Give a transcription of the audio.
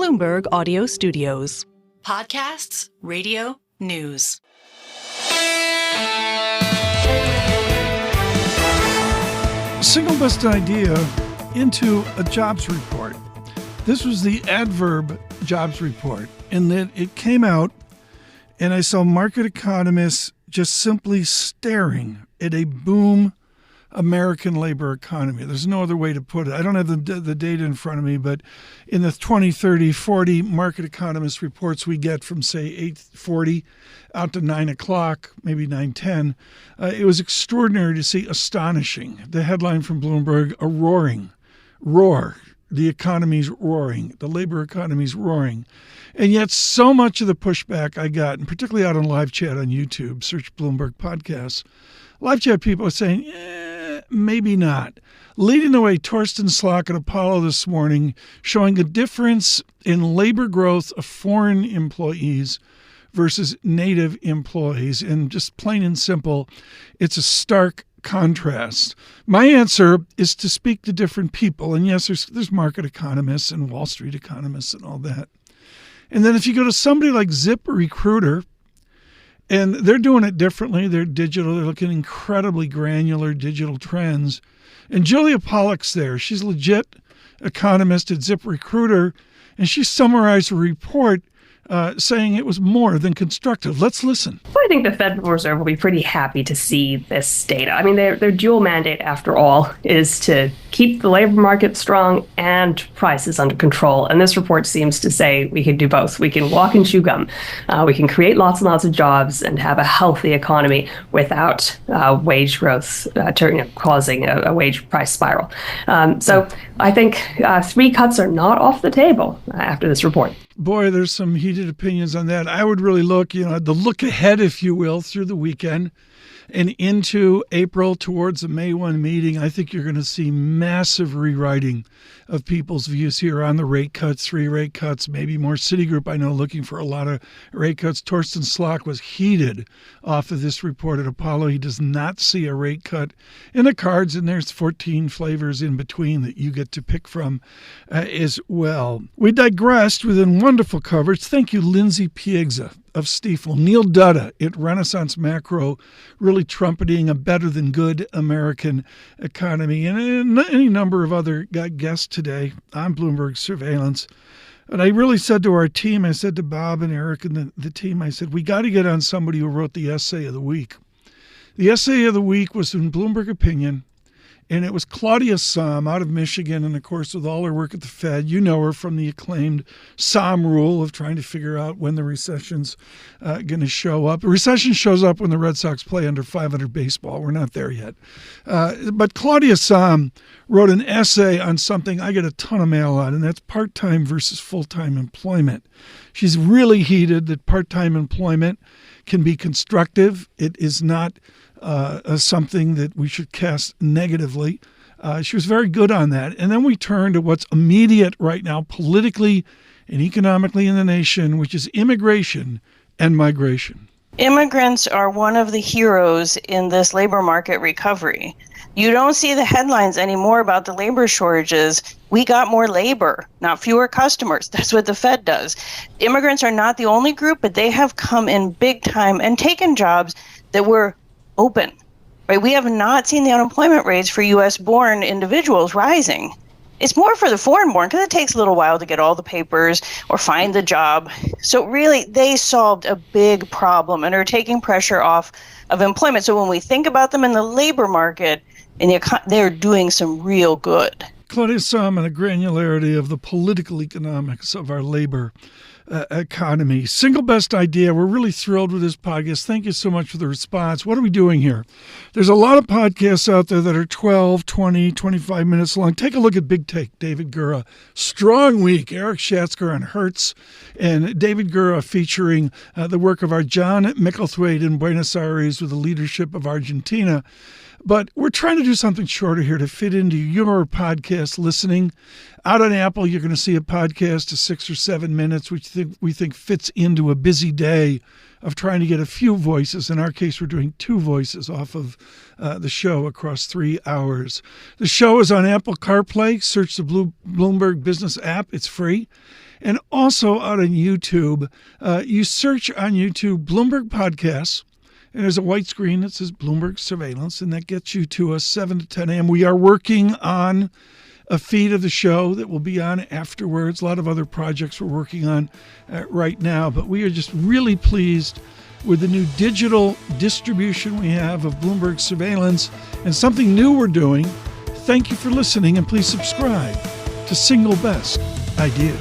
Bloomberg Audio Studios. Podcasts, radio, news. Single best idea into a jobs report. This was the Adverb jobs report, and that it came out, and I saw market economists just simply staring at a boom American labor economy. There's no other way to put it. I don't have the data in front of me, but in the 20, 30, 40 market economist reports we get from, say, 8:40 out to 9 o'clock, maybe 9:10, it was extraordinary to see, astonishing. The headline from Bloomberg, a roar. The economy's roaring. The labor economy's roaring. And yet so much of the pushback I got, and particularly out on live chat on YouTube, search Bloomberg Podcasts, live chat people are saying, maybe not. Leading the way, Torsten Slok at Apollo this morning, showing a difference in labor growth of foreign employees versus native employees. And just plain and simple, it's a stark contrast. My answer is to speak to different people. And yes, there's market economists and Wall Street economists and all that. And then if you go to somebody like ZipRecruiter, and they're doing it differently. They're digital. They're looking at incredibly granular digital trends. And Julia Pollak's there. She's a legit economist at ZipRecruiter, and she summarized a report saying it was more than constructive. Let's listen. Well, I think the Federal Reserve will be pretty happy to see this data. I mean, their dual mandate, after all, is to keep the labor market strong and prices under control. And this report seems to say we can do both. We can walk and chew gum. We can create lots and lots of jobs and have a healthy economy without wage growth causing a wage price spiral. So I think 3 cuts are not off the table after this report. Boy, there's some heated opinions on that. I would really look, the look ahead, if you will, through the weekend and into April towards the May 1 meeting. I think you're going to see massive rewriting of people's views here on the rate cuts, 3 rate cuts, maybe more. Citigroup, I know, looking for a lot of rate cuts. Torsten Slok was heated off of this report at Apollo. He does not see a rate cut in the cards, and there's 14 flavors in between that you get to pick from as well. We digressed within wonderful coverage. Thank you, Lindsay Piegza of Stifel, Neil Dutta at Renaissance Macro, really trumpeting a better than good American economy, and any number of other guests today on Bloomberg Surveillance. And I really said to our team, I said to Bob and Eric and the team, I said, we got to get on somebody who wrote the essay of the week. The essay of the week was in Bloomberg Opinion, and it was Claudia Sahm out of Michigan. And, of course, with all her work at the Fed, you know her from the acclaimed Sahm rule of trying to figure out when the recession's going to show up. The recession shows up when the Red Sox play under 500 baseball. We're not there yet. But Claudia Sahm wrote an essay on something I get a ton of mail on, and that's part-time versus full-time employment. She's really heated that part-time employment can be constructive. It is not something that we should cast negatively. She was very good on that. And then we turn to what's immediate right now, politically and economically in the nation, which is immigration and migration. Immigrants are one of the heroes in this labor market recovery. You don't see the headlines anymore about the labor shortages. We got more labor, not fewer customers. That's what the Fed does. Immigrants are not the only group, but they have come in big time and taken jobs that were open, right? We have not seen the unemployment rates for U.S.-born individuals rising. It's more for the foreign-born because it takes a little while to get all the papers or find the job. So really, they solved a big problem and are taking pressure off of employment. So when we think about them in the labor market, they're doing some real good. Claudia Sahm on the granularity of the political economics of our labor economy. Single best idea. We're really thrilled with this podcast. Thank you so much for the response. What are we doing here? There's a lot of podcasts out there that are 12, 20, 25 minutes long. Take a look at Big Take, David Gura. Strong week. Eric Schatzker on Hertz, and David Gura featuring the work of our John Micklethwaite in Buenos Aires with the leadership of Argentina. But we're trying to do something shorter here to fit into your podcast listening. Out on Apple, you're going to see a podcast of 6 or 7 minutes, which we think fits into a busy day of trying to get a few voices. In our case, we're doing 2 voices off of the show across 3 hours. The show is on Apple CarPlay. Search the Bloomberg Business app. It's free. And also out on YouTube. You search on YouTube Bloomberg Podcasts, and there's a white screen that says Bloomberg Surveillance, and that gets you to us 7 to 10 a.m. We are working on a feed of the show that will be on afterwards. A lot of other projects we're working on right now, but we are just really pleased with the new digital distribution we have of Bloomberg Surveillance and something new we're doing. Thank you for listening, and please subscribe to Single Best Idea.